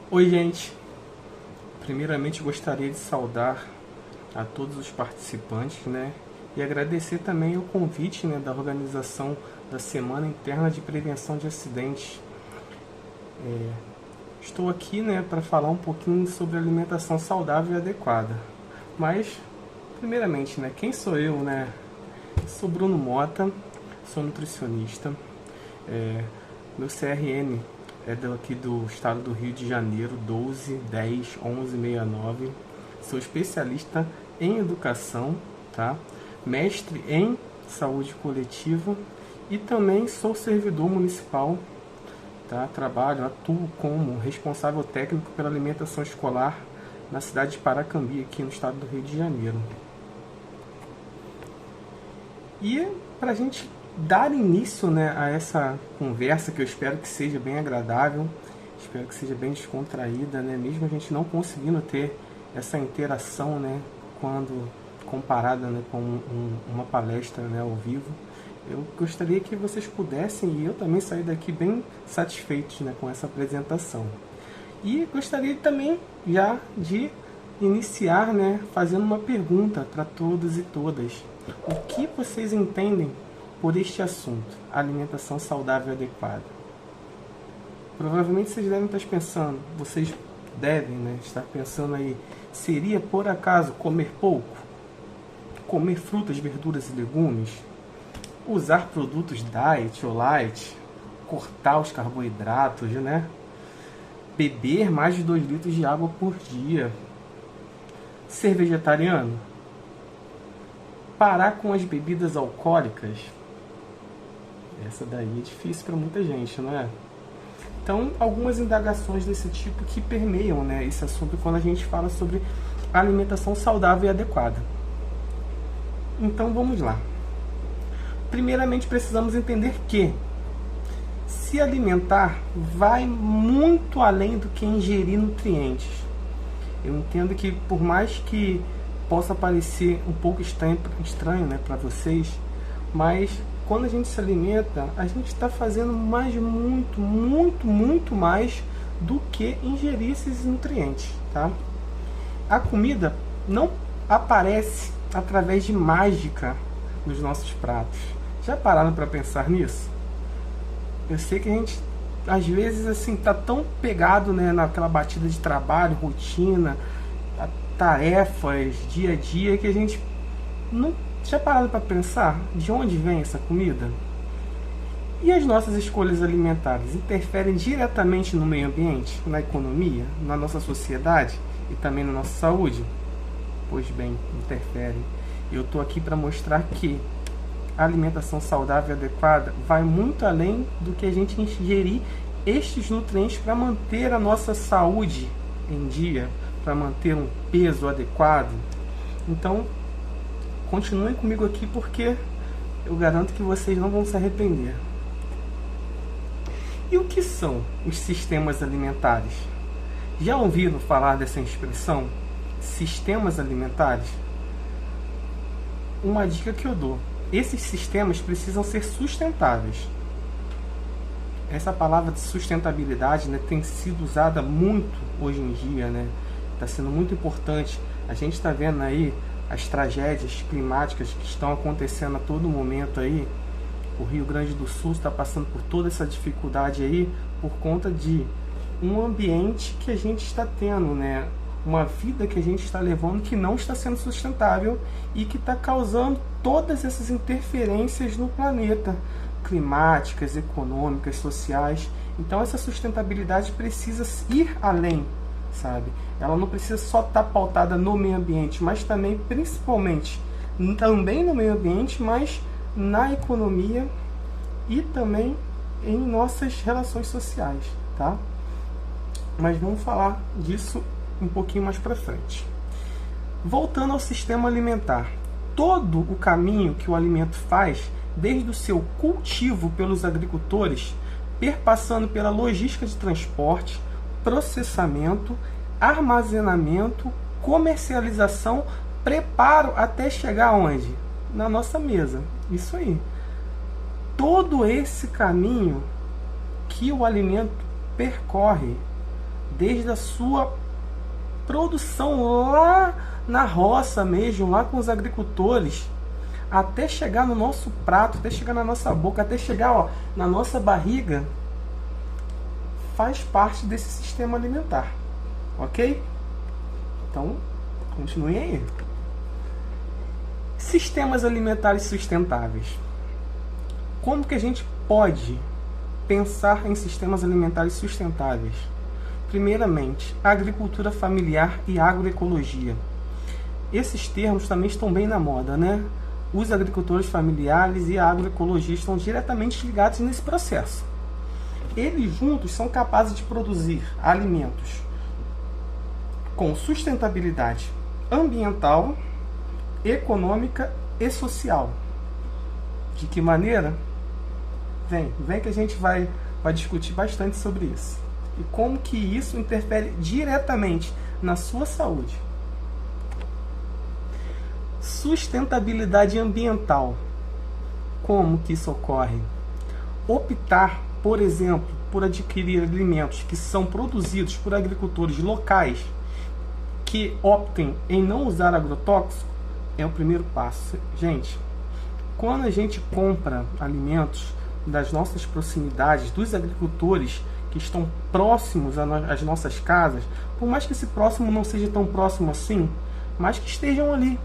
Oi, gente. Primeiramente, gostaria de saudar a todos os participantes, né? E agradecer também o convite, né, da organização da Semana Interna de Prevenção de Acidentes. Estou aqui, né, para falar um pouquinho sobre alimentação saudável e adequada. Mas, primeiramente, né, quem sou eu, né? Sou Bruno Mota, sou nutricionista. Meu CRN é daqui do estado do Rio de Janeiro, 12 10 11 69. Sou especialista em educação, tá? Mestre em saúde coletiva e também sou servidor municipal, tá? Atuo como responsável técnico pela alimentação escolar na cidade de Paracambi, aqui no estado do Rio de Janeiro. E para a gente dar início, né, a essa conversa, que eu espero que seja bem agradável, espero que seja bem descontraída, né, mesmo a gente não conseguindo ter essa interação, né, quando comparada, né, com uma palestra, né, ao vivo, eu gostaria que vocês pudessem, e eu também sair daqui bem satisfeitos, né, com essa apresentação. E gostaria também já de iniciar, né, fazendo uma pergunta para todos e todas. O que vocês entendem por este assunto, alimentação saudável e adequada? Provavelmente vocês devem estar pensando, vocês devem, né, estar pensando aí, seria por acaso comer pouco? Comer frutas, verduras e legumes? Usar produtos diet ou light? Cortar os carboidratos, né? Beber mais de 2 litros de água por dia? Ser vegetariano? Parar com as bebidas alcoólicas? Essa daí é difícil para muita gente, não é? Então, algumas indagações desse tipo que permeiam, né, esse assunto quando a gente fala sobre alimentação saudável e adequada. Então, vamos lá. Primeiramente, precisamos entender que se alimentar vai muito além do que ingerir nutrientes. Eu entendo que, por mais que possa parecer um pouco estranho, né, para vocês, mas quando a gente se alimenta, a gente está fazendo muito mais do que ingerir esses nutrientes, tá? A comida não aparece através de mágica nos nossos pratos. Já pararam para pensar nisso? Eu sei que a gente, às vezes, assim, tá tão pegado, né, naquela batida de trabalho, rotina, tarefas, dia a dia, que a gente não... Já pararam para pensar de onde vem essa comida? E as nossas escolhas alimentares interferem diretamente no meio ambiente, na economia, na nossa sociedade e também na nossa saúde? Pois bem, interferem. Eu estou aqui para mostrar que a alimentação saudável e adequada vai muito além do que a gente ingerir estes nutrientes para manter a nossa saúde em dia, para manter um peso adequado. Então, continuem comigo aqui porque eu garanto que vocês não vão se arrepender. E o que são os sistemas alimentares? Já ouviram falar dessa expressão? Sistemas alimentares? Uma dica que eu dou: esses sistemas precisam ser sustentáveis. Essa palavra de sustentabilidade, né, tem sido usada muito hoje em dia, né? Está sendo muito importante. A gente está vendo aí as tragédias climáticas que estão acontecendo a todo momento aí. O Rio Grande do Sul está passando por toda essa dificuldade aí por conta de um ambiente que a gente está tendo, né? Uma vida que a gente está levando que não está sendo sustentável e que está causando todas essas interferências no planeta, climáticas, econômicas, sociais. Então essa sustentabilidade precisa ir além, sabe? Ela não precisa só estar pautada no meio ambiente, mas também, principalmente, também no meio ambiente, mas na economia e também em nossas relações sociais, tá? Mas vamos falar disso um pouquinho mais para frente. Voltando ao sistema alimentar, todo o caminho que o alimento faz, desde o seu cultivo pelos agricultores, perpassando pela logística de transporte, processamento, armazenamento, comercialização, preparo até chegar onde? Na nossa mesa. Isso aí. Todo esse caminho que o alimento percorre desde a sua produção lá na roça mesmo, lá com os agricultores, até chegar no nosso prato, até chegar na nossa boca, até chegar na nossa barriga, faz parte desse sistema alimentar, ok? Então, continuem aí. Sistemas alimentares sustentáveis. Como que a gente pode pensar em sistemas alimentares sustentáveis? Primeiramente, agricultura familiar e agroecologia. Esses termos também estão bem na moda, né? Os agricultores familiares e a agroecologia estão diretamente ligados nesse processo. Eles juntos são capazes de produzir alimentos com sustentabilidade ambiental, econômica e social. De que maneira? Vem que a gente vai discutir bastante sobre isso. E como que isso interfere diretamente na sua saúde. Sustentabilidade ambiental. Como que isso ocorre? Optar, por exemplo, por adquirir alimentos que são produzidos por agricultores locais que optem em não usar agrotóxico é o primeiro passo. Gente, quando a gente compra alimentos das nossas proximidades, dos agricultores que estão próximos às nossas casas, por mais que esse próximo não seja tão próximo assim, mas que estejam ali,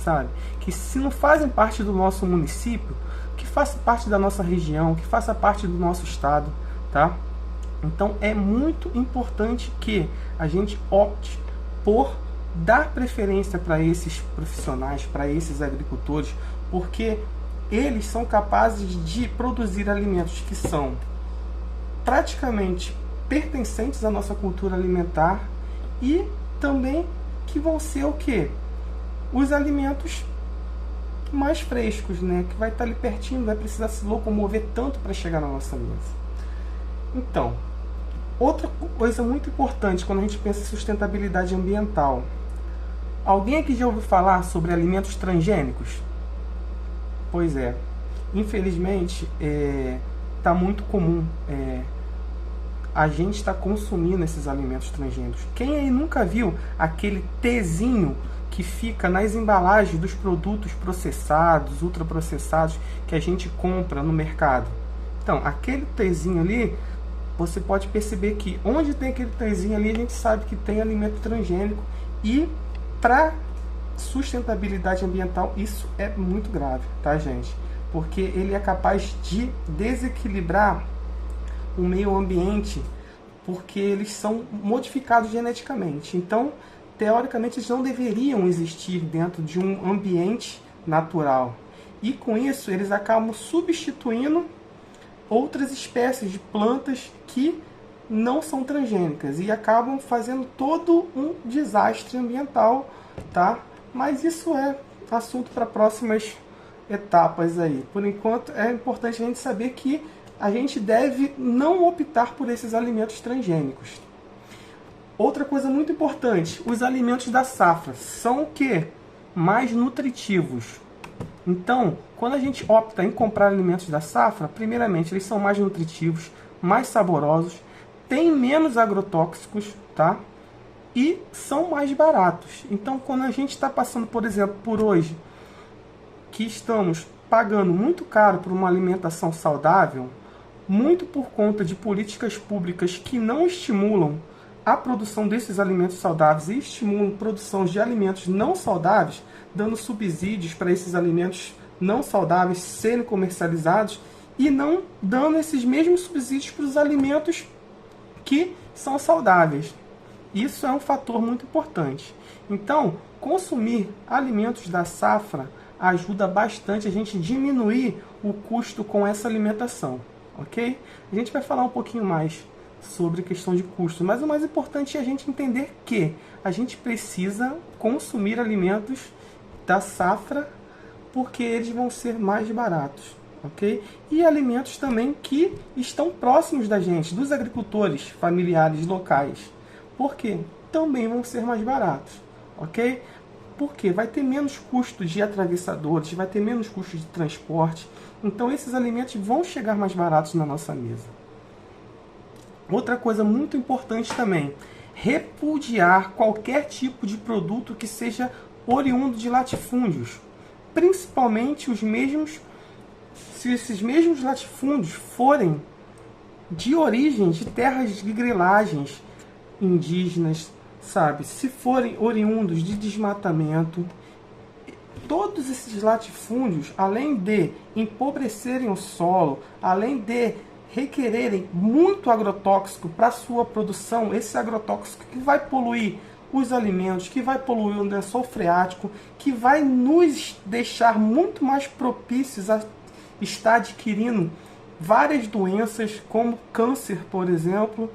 sabe? Que se não fazem parte do nosso município, que faça parte da nossa região, que faça parte do nosso estado, tá? Então é muito importante que a gente opte por dar preferência para esses profissionais, para esses agricultores, porque eles são capazes de produzir alimentos que são praticamente pertencentes à nossa cultura alimentar e também que vão ser o quê? Os alimentos mais frescos, né? Que vai estar ali pertinho, não vai precisar se locomover tanto para chegar na nossa mesa. Então, outra coisa muito importante quando a gente pensa em sustentabilidade ambiental. Alguém aqui já ouviu falar sobre alimentos transgênicos? Pois é, infelizmente está muito comum a gente estar consumindo esses alimentos transgênicos. Quem aí nunca viu aquele Tzinho que fica nas embalagens dos produtos processados, ultraprocessados que a gente compra no mercado? Então, aquele Tzinho ali, você pode perceber que onde tem aquele Tzinho ali, a gente sabe que tem alimento transgênico, e para sustentabilidade ambiental isso é muito grave, tá, gente? Porque ele é capaz de desequilibrar o meio ambiente, porque eles são modificados geneticamente. Então, teoricamente, eles não deveriam existir dentro de um ambiente natural. E com isso, eles acabam substituindo outras espécies de plantas que não são transgênicas e acabam fazendo todo um desastre ambiental, tá? Mas isso é assunto para próximas etapas aí. Por enquanto, é importante a gente saber que a gente deve não optar por esses alimentos transgênicos. Outra coisa muito importante, os alimentos da safra são o quê? Mais nutritivos. Então, quando a gente opta em comprar alimentos da safra, primeiramente, eles são mais nutritivos, mais saborosos, têm menos agrotóxicos, tá? E são mais baratos. Então, quando a gente está passando, por exemplo, por hoje, que estamos pagando muito caro por uma alimentação saudável, muito por conta de políticas públicas que não estimulam a produção desses alimentos saudáveis e estimulam a produção de alimentos não saudáveis, dando subsídios para esses alimentos não saudáveis serem comercializados e não dando esses mesmos subsídios para os alimentos que são saudáveis. Isso é um fator muito importante. Então, consumir alimentos da safra ajuda bastante a gente diminuir o custo com essa alimentação, ok? A gente vai falar um pouquinho mais sobre questão de custo, mas o mais importante é a gente entender que a gente precisa consumir alimentos da safra porque eles vão ser mais baratos, ok? E alimentos também que estão próximos da gente, dos agricultores familiares locais, porque também vão ser mais baratos, ok? Porque vai ter menos custo de atravessadores, vai ter menos custo de transporte, então esses alimentos vão chegar mais baratos na nossa mesa. Outra coisa muito importante também, repudiar qualquer tipo de produto que seja oriundo de latifúndios, principalmente os mesmos, se esses mesmos latifúndios forem de origem de terras de grilagens indígenas, sabe? Se forem oriundos de desmatamento, todos esses latifúndios, além de empobrecerem o solo, além de requererem muito agrotóxico para sua produção, esse agrotóxico que vai poluir os alimentos, que vai poluir o lençol freático, que vai nos deixar muito mais propícios a estar adquirindo várias doenças, como câncer, por exemplo.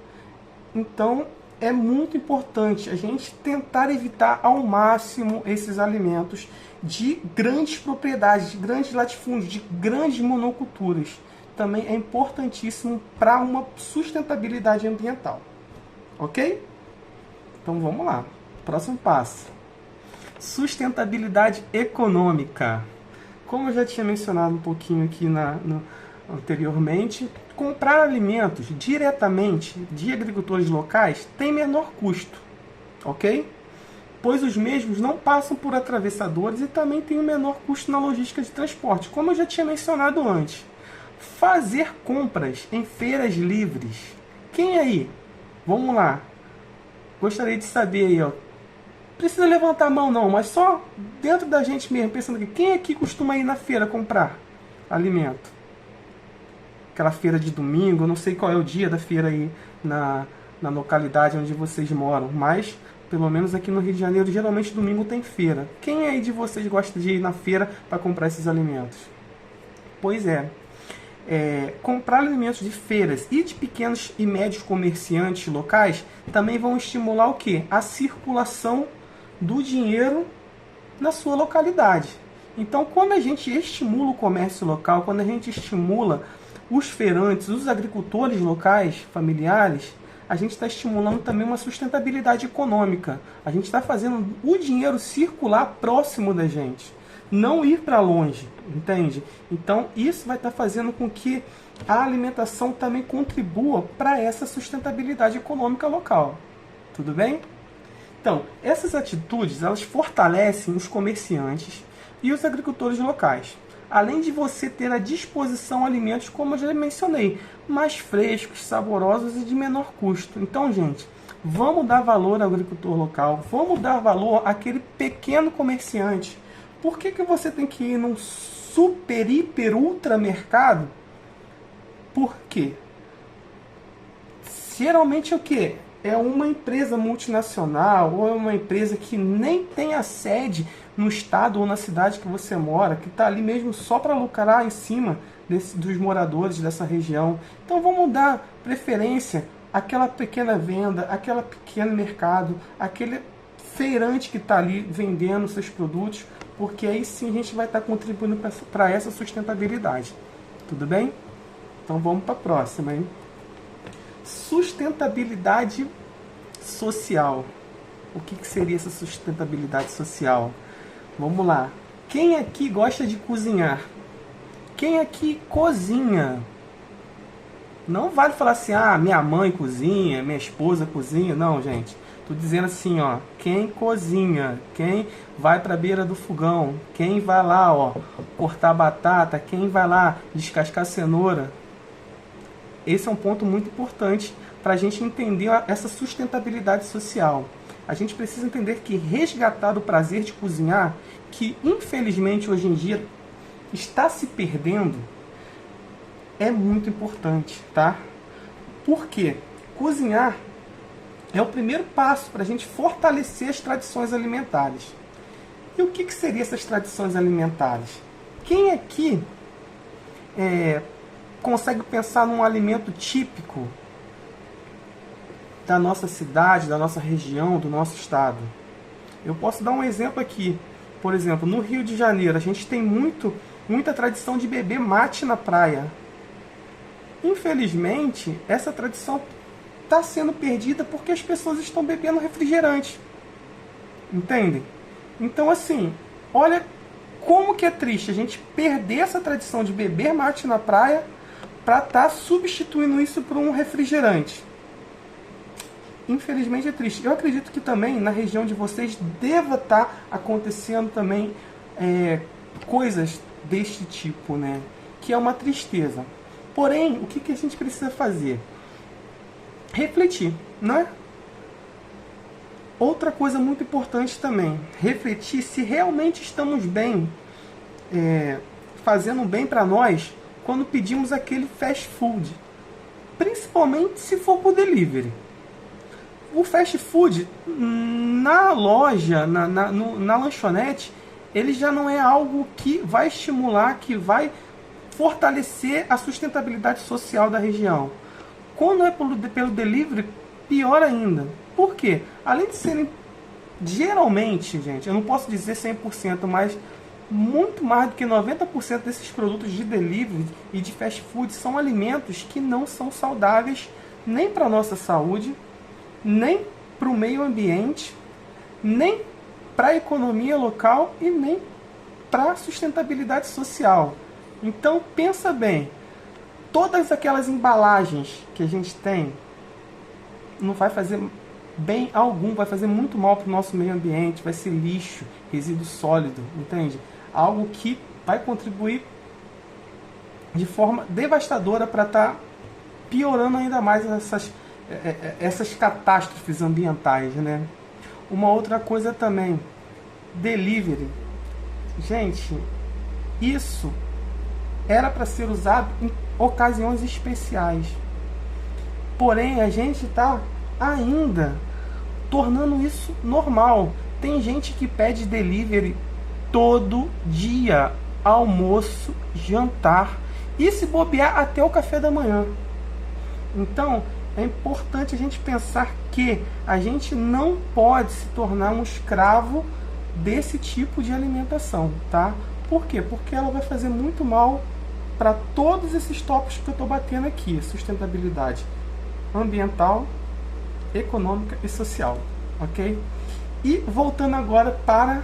Então, é muito importante a gente tentar evitar ao máximo esses alimentos de grandes propriedades, de grandes latifúndios, de grandes monoculturas. Também é importantíssimo para uma sustentabilidade ambiental. Ok? Então vamos lá. Próximo passo. Sustentabilidade econômica. Como eu já tinha mencionado um pouquinho aqui anteriormente, comprar alimentos diretamente de agricultores locais tem menor custo. Ok? Pois os mesmos não passam por atravessadores e também tem um menor custo na logística de transporte, como eu já tinha mencionado antes. Fazer compras em feiras livres. Quem aí? Vamos lá. Gostaria de saber aí, ó. Precisa levantar a mão não, mas só dentro da gente mesmo, pensando aqui. Quem aqui costuma ir na feira comprar alimento? Aquela feira de domingo, eu não sei qual é o dia da feira aí na localidade onde vocês moram, mas pelo menos aqui no Rio de Janeiro, geralmente domingo tem feira. Quem aí de vocês gosta de ir na feira para comprar esses alimentos? Pois é. Comprar alimentos de feiras e de pequenos e médios comerciantes locais também vão estimular o quê? A circulação do dinheiro na sua localidade. Então, quando a gente estimula o comércio local, quando a gente estimula os feirantes, os agricultores locais, familiares, a gente está estimulando também uma sustentabilidade econômica. A gente está fazendo o dinheiro circular próximo da gente, não ir para longe, entende? Então, isso vai estar fazendo com que a alimentação também contribua para essa sustentabilidade econômica local. Tudo bem? Então, essas atitudes, elas fortalecem os comerciantes e os agricultores locais. Além de você ter à disposição alimentos, como eu já mencionei, mais frescos, saborosos e de menor custo. Então, gente, vamos dar valor ao agricultor local, vamos dar valor àquele pequeno comerciante. Por que você tem que ir num super, hiper, ultra mercado? Por quê? Geralmente é o quê? É uma empresa multinacional ou é uma empresa que nem tem a sede no estado ou na cidade que você mora, que está ali mesmo só para lucrar em cima dos moradores dessa região. Então vamos dar preferência àquela pequena venda, àquele pequeno mercado, àquele feirante que está ali vendendo seus produtos, porque aí sim a gente vai estar contribuindo para essa sustentabilidade. Tudo bem? Então vamos para a próxima, hein? Sustentabilidade social. O que seria essa sustentabilidade social? Vamos lá. Quem aqui gosta de cozinhar? Quem aqui cozinha? Não vale falar assim, minha mãe cozinha, minha esposa cozinha. Não, gente. Tô dizendo assim, ó, quem cozinha, quem vai para a beira do fogão, quem vai lá, ó, cortar batata, quem vai lá descascar cenoura. Esse é um ponto muito importante para a gente entender essa sustentabilidade social. A gente precisa entender que resgatar o prazer de cozinhar, que infelizmente hoje em dia está se perdendo, é muito importante, tá? Por quê? Cozinhar é o primeiro passo para a gente fortalecer as tradições alimentares. E o que seriam essas tradições alimentares? Quem aqui consegue pensar num alimento típico da nossa cidade, da nossa região, do nosso estado? Eu posso dar um exemplo aqui. Por exemplo, no Rio de Janeiro, a gente tem muita tradição de beber mate na praia. Infelizmente, essa tradição está sendo perdida porque as pessoas estão bebendo refrigerante. Entendem? Então, assim, olha como que é triste a gente perder essa tradição de beber mate na praia para estar substituindo isso por um refrigerante. infelizmente é triste. Eu acredito que também na região de vocês deva estar acontecendo também coisas deste tipo, né? Que é uma tristeza. Porém, o que a gente precisa fazer? Refletir, né? Outra coisa muito importante também, refletir se realmente estamos bem, fazendo bem para nós quando pedimos aquele fast food, principalmente se for por delivery. O fast food na loja, na lanchonete, ele já não é algo que vai estimular, que vai fortalecer a sustentabilidade social da região. Quando é pelo delivery, pior ainda. Por quê? Além de serem, geralmente, gente, eu não posso dizer 100%, mas muito mais do que 90% desses produtos de delivery e de fast food são alimentos que não são saudáveis nem para a nossa saúde, nem para o meio ambiente, nem para a economia local e nem para a sustentabilidade social. Então pensa bem, todas aquelas embalagens que a gente tem não vai fazer bem algum, vai fazer muito mal para o nosso meio ambiente, vai ser lixo, resíduo sólido, entende? Algo que vai contribuir de forma devastadora para estar piorando ainda mais essas catástrofes ambientais, né? Uma outra coisa também, delivery. Gente, isso era para ser usado em ocasiões especiais. Porém, a gente está ainda tornando isso normal. Tem gente que pede delivery todo dia, almoço, jantar e, se bobear, até o café da manhã. Então, é importante a gente pensar que a gente não pode se tornar um escravo desse tipo de alimentação, tá? Por quê? Porque ela vai fazer muito mal para todos esses tópicos que eu estou batendo aqui: sustentabilidade ambiental, econômica e social, ok? E voltando agora para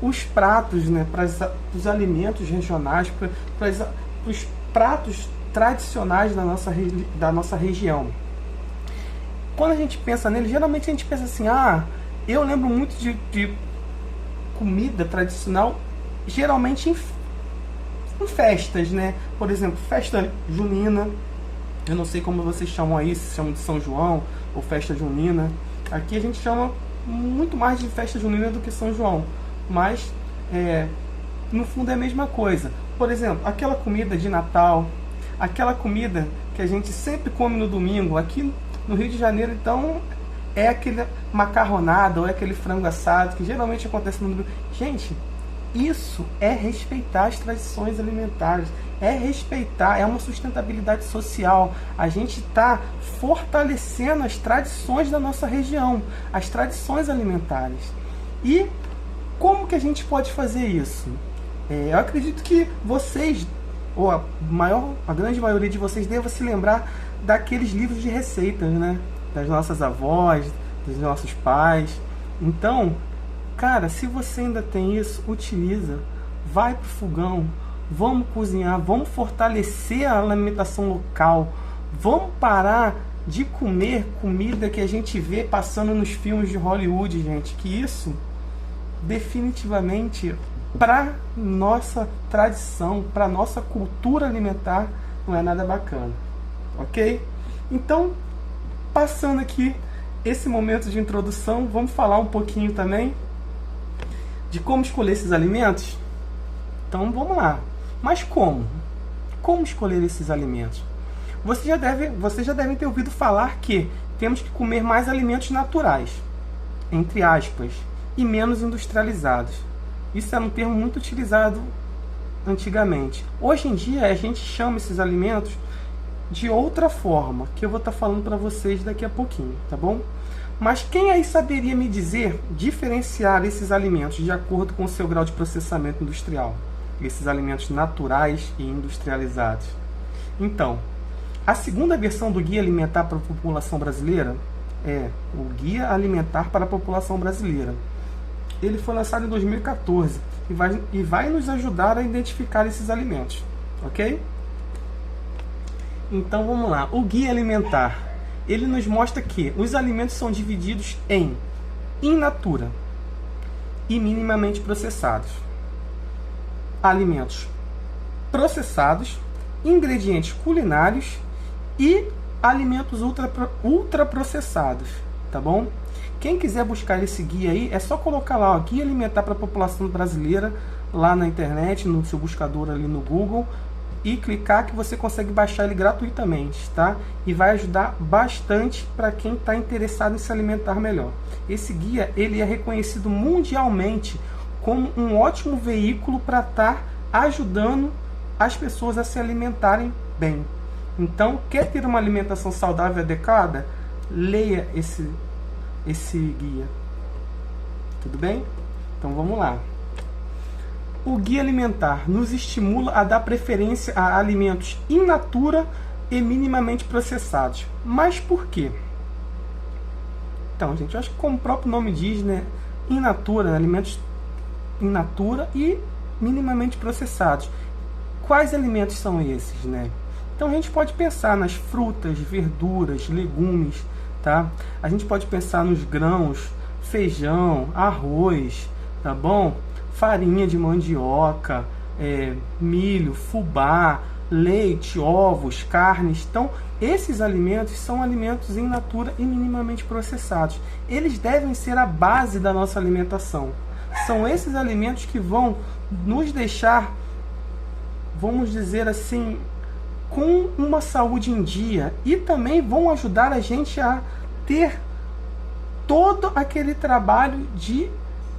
os pratos, né, para os alimentos regionais, para os pratos tradicionais da nossa região. Quando a gente pensa nele, geralmente a gente pensa assim: eu lembro muito de comida tradicional, geralmente em festas, né? Por exemplo, festa junina. Eu não sei como vocês chamam aí, se chamam de São João ou festa junina. Aqui a gente chama muito mais de festa junina do que São João, mas no fundo é a mesma coisa. Por exemplo, aquela comida de Natal, aquela comida que a gente sempre come no domingo. Aqui no Rio de Janeiro, então, é aquele macarronada ou é aquele frango assado que geralmente acontece no domingo. Gente, isso é respeitar as tradições alimentares, é respeitar, é uma sustentabilidade social. A gente está fortalecendo as tradições da nossa região, as tradições alimentares. E como que a gente pode fazer isso? Eu acredito que vocês, ou a grande maioria de vocês, deva se lembrar daqueles livros de receitas, né? Das nossas avós, dos nossos pais. Então, cara, se você ainda tem isso, utiliza. Vai pro fogão, vamos cozinhar, vamos fortalecer a alimentação local, vamos parar de comer comida que a gente vê passando nos filmes de Hollywood, gente, que isso definitivamente para nossa tradição, para nossa cultura alimentar, não é nada bacana, ok? Então, passando aqui esse momento de introdução, vamos falar um pouquinho também de como escolher esses alimentos? Então vamos lá. Mas como? Como escolher esses alimentos? Vocês já devem ter ouvido falar que temos que comer mais alimentos naturais, entre aspas, e menos industrializados. Isso era um termo muito utilizado antigamente. Hoje em dia a gente chama esses alimentos de outra forma, que eu vou estar falando para vocês daqui a pouquinho, tá bom? Mas quem aí saberia me dizer diferenciar esses alimentos de acordo com o seu grau de processamento industrial? Esses alimentos naturais e industrializados. Então, a segunda versão do Guia Alimentar para a População Brasileira é o Guia Alimentar para a População Brasileira. Ele foi lançado em 2014 e vai nos ajudar a identificar esses alimentos, ok? Então vamos lá. O Guia Alimentar ele nos mostra que os alimentos são divididos em in natura e minimamente processados. Alimentos processados, ingredientes culinários e alimentos ultraprocessados, tá bom? Quem quiser buscar esse guia aí, é só colocar lá, ó, Guia Alimentar para a População Brasileira, lá na internet, no seu buscador ali no Google, e clicar que você consegue baixar ele gratuitamente, tá? E vai ajudar bastante para quem está interessado em se alimentar melhor. Esse guia, ele é reconhecido mundialmente como um ótimo veículo para estar ajudando as pessoas a se alimentarem bem. Então, quer ter uma alimentação saudável e adequada? Leia esse guia. Tudo bem? Então vamos lá. O guia alimentar nos estimula a dar preferência a alimentos in natura e minimamente processados. Mas por quê? Então, gente, eu acho que como o próprio nome diz, né, in natura, alimentos in natura e minimamente processados. Quais alimentos são esses, né? Então a gente pode pensar nas frutas, verduras, legumes, tá? A gente pode pensar nos grãos, feijão, arroz, tá bom? Farinha de mandioca, milho, fubá, leite, ovos, carnes. Então, esses alimentos são alimentos in natura e minimamente processados. Eles devem ser a base da nossa alimentação. São esses alimentos que vão nos deixar, vamos dizer assim, com uma saúde em dia e também vão ajudar a gente a ter todo aquele trabalho de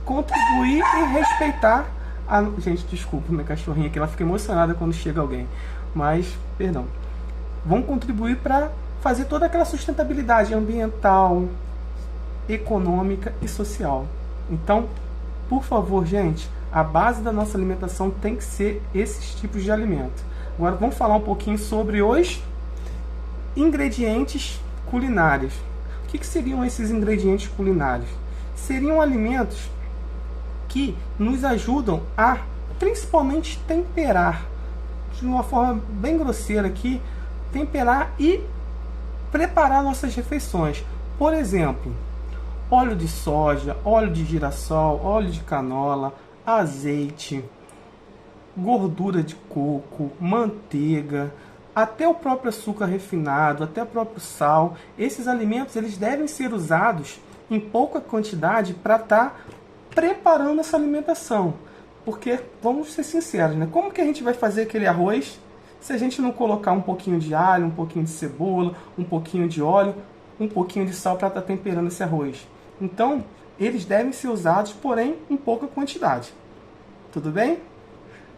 contribuir e respeitar a... Gente, desculpa, minha cachorrinha aqui, ela fica emocionada quando chega alguém, mas, perdão, vão contribuir para fazer toda aquela sustentabilidade ambiental, econômica e social. Então, por favor, gente, a base da nossa alimentação tem que ser esses tipos de alimento. Agora vamos falar um pouquinho sobre os ingredientes culinários. O que seriam esses ingredientes culinários? Seriam alimentos que nos ajudam a, principalmente, temperar, de uma forma bem grosseira aqui, temperar e preparar nossas refeições. Por exemplo, óleo de soja, óleo de girassol, óleo de canola, azeite, gordura de coco, manteiga, até o próprio açúcar refinado, até o próprio sal. Esses alimentos, eles devem ser usados em pouca quantidade para estar preparando essa alimentação. Porque, vamos ser sinceros, né? Como que a gente vai fazer aquele arroz se a gente não colocar um pouquinho de alho, um pouquinho de cebola, um pouquinho de óleo, um pouquinho de sal para estar temperando esse arroz? Então, eles devem ser usados, porém, em pouca quantidade. Tudo bem?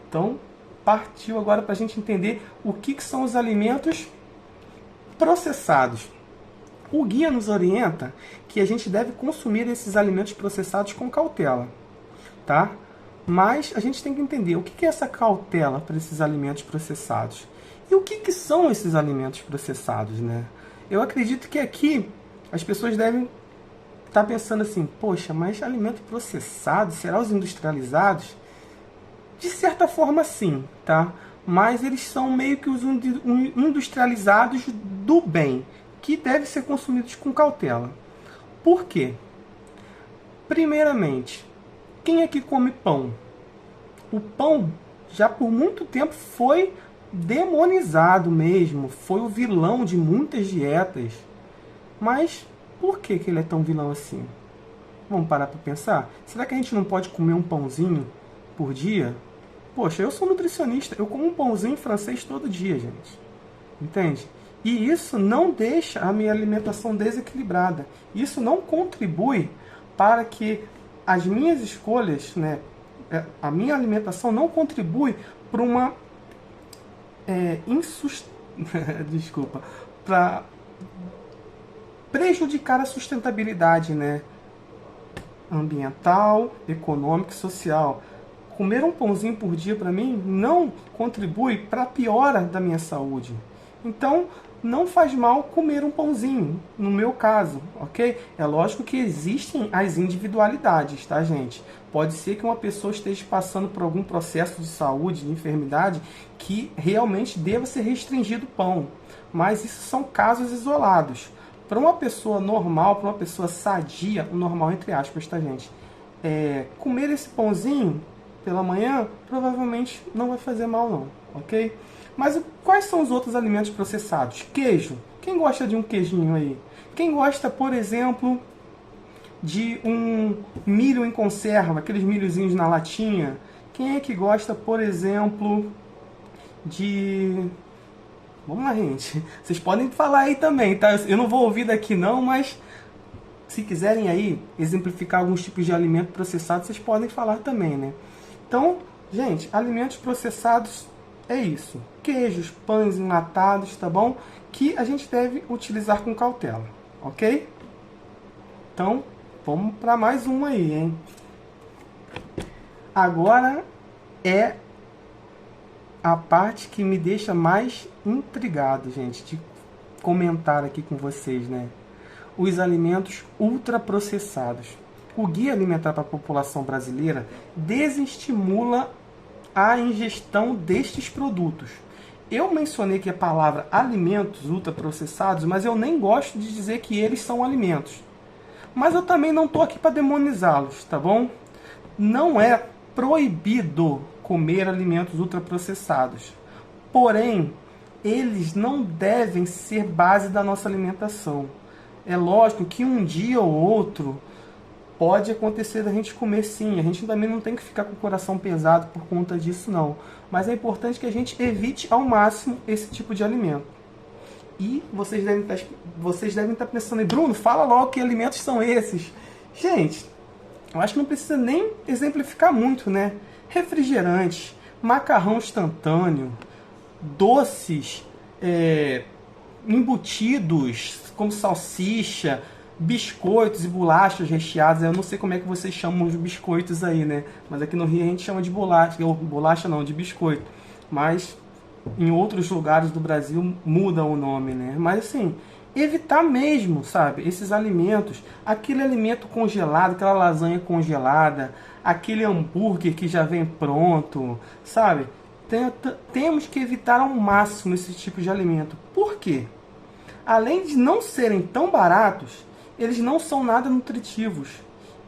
Então, partiu agora para a gente entender o que são os alimentos processados. O guia nos orienta que a gente deve consumir esses alimentos processados com cautela, tá? Mas a gente tem que entender o que é essa cautela para esses alimentos processados. E o que são esses alimentos processados, né? Eu acredito que aqui as pessoas devem estar pensando assim, poxa, mas alimento processado, será os industrializados? De certa forma sim, tá? Mas eles são meio que os industrializados do bem, que devem ser consumidos com cautela. Por quê? Primeiramente, quem é que come pão? O pão já por muito tempo foi demonizado mesmo, foi o vilão de muitas dietas. Mas por que ele é tão vilão assim? Vamos parar para pensar? Será que a gente não pode comer um pãozinho por dia? Poxa, eu sou nutricionista, eu como um pãozinho francês todo dia, gente. Entende? E isso não deixa a minha alimentação desequilibrada. Isso não contribui para que as minhas escolhas, né, a minha alimentação não contribui para uma desculpa, para prejudicar a sustentabilidade, né, ambiental, econômica e social. Comer um pãozinho por dia para mim não contribui para a piora da minha saúde. Então, não faz mal comer um pãozinho, no meu caso, ok? É lógico que existem as individualidades, tá, gente? Pode ser que uma pessoa esteja passando por algum processo de saúde, de enfermidade, que realmente deva ser restringido o pão. Mas isso são casos isolados. para uma pessoa normal, para uma pessoa sadia, o normal entre aspas, tá, gente? Comer esse pãozinho pela manhã provavelmente não vai fazer mal não, ok? Mas quais são os outros alimentos processados? Queijo. Quem gosta de um queijinho aí? Quem gosta, por exemplo, de um milho em conserva, aqueles milhozinhos na latinha? Quem é que gosta, por exemplo, de... Vamos lá, gente. Vocês podem falar aí também, tá? Eu não vou ouvir daqui não, mas se quiserem aí exemplificar alguns tipos de alimento processado, vocês podem falar também, né? Então, gente, alimentos processados é isso. Queijos, pães enlatados, tá bom? Que a gente deve utilizar com cautela, ok? Então, vamos para mais uma aí, hein? Agora é a parte que me deixa mais intrigado, gente, de comentar aqui com vocês, né? Os alimentos ultraprocessados. O Guia Alimentar para a População Brasileira desestimula a ingestão destes produtos. Eu mencionei que a palavra alimentos ultraprocessados, mas eu nem gosto de dizer que eles são alimentos. Mas eu também não estou aqui para demonizá-los, tá bom? Não é proibido comer alimentos ultraprocessados. Porém, eles não devem ser base da nossa alimentação. É lógico que um dia ou outro pode acontecer da gente comer sim. A gente também não tem que ficar com o coração pesado por conta disso, não. Mas é importante que a gente evite ao máximo esse tipo de alimento. E vocês devem estar pensando, Bruno, fala logo que alimentos são esses. Gente, eu acho que não precisa nem exemplificar muito, né? Refrigerante, macarrão instantâneo, doces, embutidos, como salsicha, biscoitos e bolachas recheadas. Eu não sei como é que vocês chamam os biscoitos aí, né? Mas aqui no Rio a gente chama de bolacha, bolacha não, de biscoito. Mas em outros lugares do Brasil muda o nome, né? Mas assim, evitar mesmo, sabe? Esses alimentos, aquele alimento congelado, aquela lasanha congelada, aquele hambúrguer que já vem pronto, sabe? Temos que evitar ao máximo esse tipo de alimento. Por quê? Além de não serem tão baratos, eles não são nada nutritivos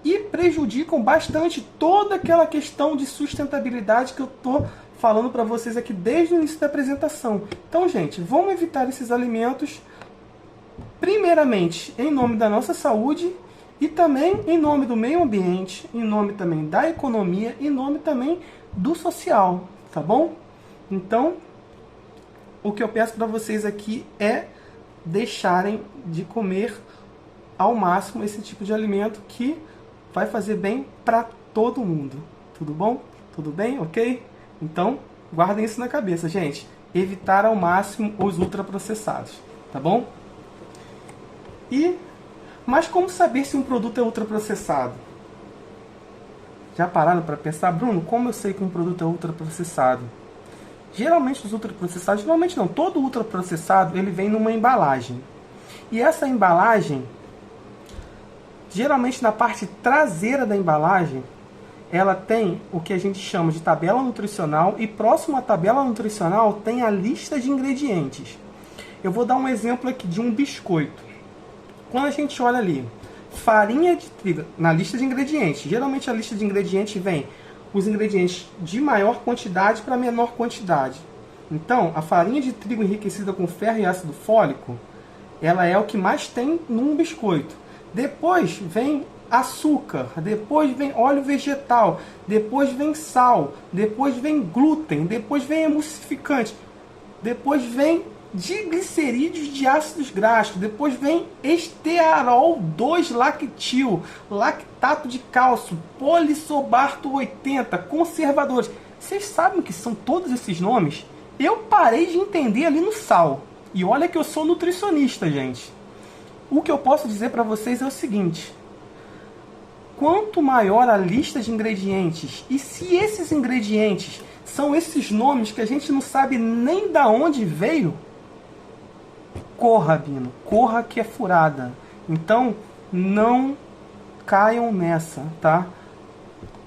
e prejudicam bastante toda aquela questão de sustentabilidade que eu estou falando para vocês aqui desde o início da apresentação. Então, gente, vamos evitar esses alimentos, primeiramente, em nome da nossa saúde e também em nome do meio ambiente, em nome também da economia, em nome também do social, tá bom? Então, o que eu peço para vocês aqui é deixarem de comer ao máximo esse tipo de alimento que vai fazer bem para todo mundo. Tudo bom? Tudo bem? Ok? Então, guardem isso na cabeça, gente. Evitar ao máximo os ultraprocessados, tá bom? Mas como saber se um produto é ultraprocessado? Já pararam para pensar, Bruno, como eu sei que um produto é ultraprocessado? Geralmente os ultraprocessados, geralmente não, todo ultraprocessado ele vem numa embalagem. E essa embalagem, geralmente na parte traseira da embalagem, ela tem o que a gente chama de tabela nutricional e próximo à tabela nutricional tem a lista de ingredientes. Eu vou dar um exemplo aqui de um biscoito. Quando a gente olha ali, farinha de trigo, na lista de ingredientes, geralmente a lista de ingredientes vem os ingredientes de maior quantidade para menor quantidade. Então, a farinha de trigo enriquecida com ferro e ácido fólico, ela é o que mais tem num biscoito. Depois vem açúcar, depois vem óleo vegetal, depois vem sal, depois vem glúten, depois vem emulsificante, depois vem diglicerídeos de ácidos graxos, depois vem estearol 2-lactil, lactato de cálcio, polissobarto 80, conservadores. Vocês sabem o que são todos esses nomes? Eu parei de entender ali no sal. E olha que eu sou nutricionista, gente. O que eu posso dizer para vocês é o seguinte: quanto maior a lista de ingredientes, e se esses ingredientes são esses nomes que a gente não sabe nem da onde veio, corra, Bino, corra que é furada. Então, não caiam nessa, tá?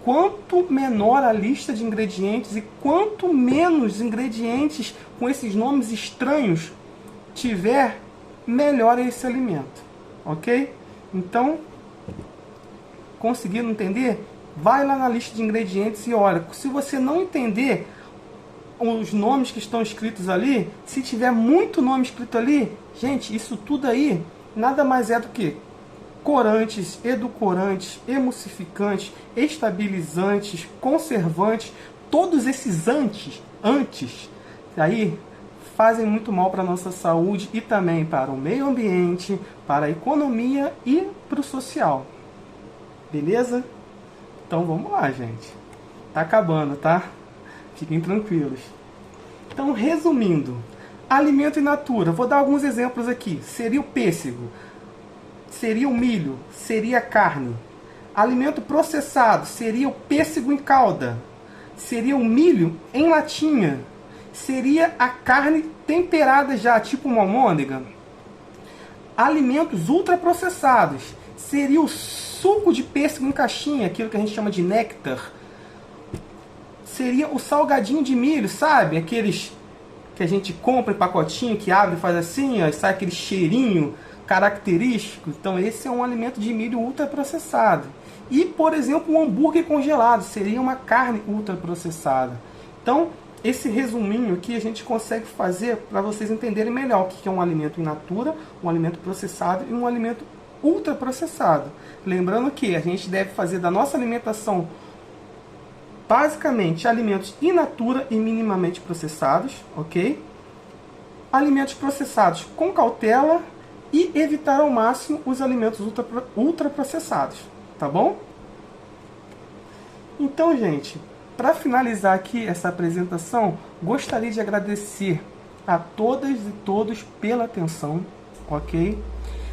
Quanto menor a lista de ingredientes e quanto menos ingredientes com esses nomes estranhos tiver, melhor é esse alimento. ok? Então, conseguiram entender? Vai lá na lista de ingredientes e olha, se você não entender os nomes que estão escritos ali, se tiver muito nome escrito ali, gente, isso tudo aí nada mais é do que corantes, edulcorantes, emulsificantes, estabilizantes, conservantes, todos esses antes aí fazem muito mal para a nossa saúde e também para o meio ambiente, para a economia e para o social. Beleza? Então vamos lá, gente. Tá acabando, tá? Fiquem tranquilos. Então, resumindo, alimento in natura. Vou dar alguns exemplos aqui. Seria o pêssego, seria o milho, seria a carne. Alimento processado seria o pêssego em calda, seria o milho em latinha, seria a carne temperada já, tipo uma almôndega. Alimentos ultraprocessados seria o suco de pêssego em caixinha, aquilo que a gente chama de néctar. Seria o salgadinho de milho, sabe? Aqueles que a gente compra em pacotinho, que abre e faz assim, ó, e sai aquele cheirinho característico. Então esse é um alimento de milho ultraprocessado. E, por exemplo, um hambúrguer congelado seria uma carne ultraprocessada. Então, esse resuminho aqui a gente consegue fazer para vocês entenderem melhor o que é um alimento in natura, um alimento processado e um alimento ultraprocessado. Lembrando que a gente deve fazer da nossa alimentação basicamente alimentos in natura e minimamente processados, ok? Alimentos processados com cautela e evitar ao máximo os alimentos ultraprocessados, tá bom? Então, gente, para finalizar aqui essa apresentação, gostaria de agradecer a todas e todos pela atenção, ok?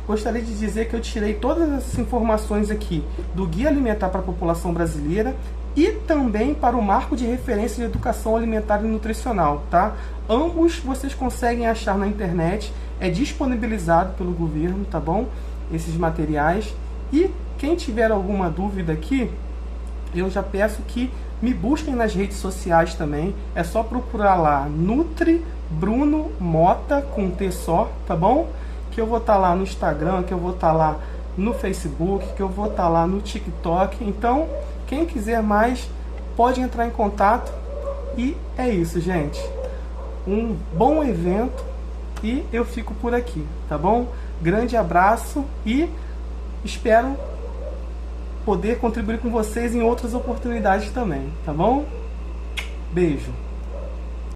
Gostaria de dizer que eu tirei todas essas informações aqui do Guia Alimentar para a População Brasileira e também para o Marco de Referência de Educação Alimentar e Nutricional, tá? Ambos vocês conseguem achar na internet, é disponibilizado pelo governo, tá bom? Esses materiais. E quem tiver alguma dúvida aqui, eu já peço que me busquem nas redes sociais também. É só procurar lá Nutri Bruno Mota com T só, tá bom? Que eu vou estar lá no Instagram, que eu vou estar lá no Facebook, que eu vou estar lá no TikTok. Então, quem quiser mais, pode entrar em contato. E é isso, gente. Um bom evento e eu fico por aqui, tá bom? Grande abraço e espero poder contribuir com vocês em outras oportunidades também, tá bom? Beijo!